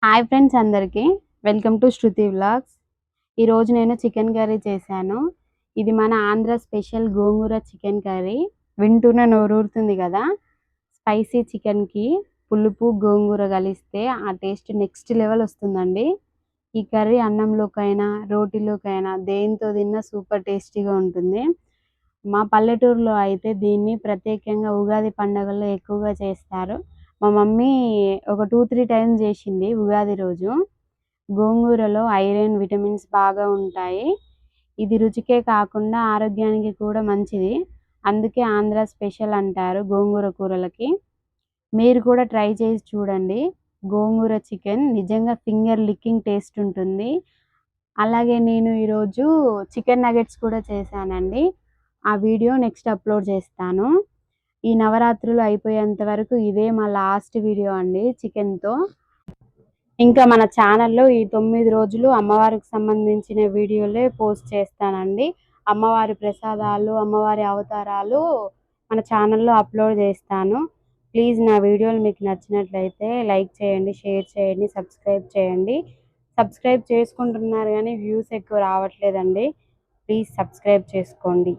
Hi friends అందరికీ welcome to Shruti vlogs. ఈరోజు నేను చికెన్ కర్రీ చేశాను. ఇది మన ఆంధ్ర స్పెషల్ గోంగూర చికెన్ కర్రీ. వింటూనే నోరూరుతుంది కదా. స్పైసీ చికెన్కి పులుపు గోంగూర కలిస్తే ఆ టేస్ట్ నెక్స్ట్ లెవెల్ వస్తుందండి. ఈ కర్రీ అన్నంలోకైనా రోటీలోకైనా దేంతో తిన్నా సూపర్ టేస్టీగా ఉంటుంది. మా పల్లెటూరులో అయితే దీన్ని ప్రత్యేకంగా ఉగాది పండుగల్లో ఎక్కువగా చేస్తారు. మా మమ్మీ ఒక 2, 3 టైమ్స్ చేసింది ఉగాది రోజు. గోంగూరలో ఐరన్, విటమిన్స్ బాగా ఉంటాయి. ఇది రుచికే కాకుండా ఆరోగ్యానికి కూడా మంచిది. అందుకే ఆంధ్ర స్పెషల్ అంటారు గోంగూర కూరలకి. మీరు కూడా ట్రై చేసి చూడండి. గోంగూర చికెన్ నిజంగా ఫింగర్ లిక్కింగ్ టేస్ట్ ఉంటుంది. అలాగే నేను ఈరోజు చికెన్ నగెట్స్ కూడా చేశానండి. ఆ వీడియో నెక్స్ట్ అప్లోడ్ చేస్తాను. ఈ నవరాత్రులు అయిపోయేంత వరకు ఇదే మా లాస్ట్ వీడియో అండి చికెన్తో. ఇంకా మన ఛానల్లో ఈ 9 రోజులు అమ్మవారికి సంబంధించిన వీడియోలే పోస్ట్ చేస్తానండి. అమ్మవారి ప్రసాదాలు, అమ్మవారి అవతారాలు మన ఛానల్లో అప్లోడ్ చేస్తాను. ప్లీజ్ నా వీడియోలు మీకు నచ్చినట్లయితే లైక్ చేయండి, షేర్ చేయండి, సబ్స్క్రైబ్ చేయండి. సబ్స్క్రైబ్ చేసుకుంటున్నారు కానీ వ్యూస్ ఎక్కువ రావట్లేదండి. ప్లీజ్ సబ్స్క్రైబ్ చేసుకోండి.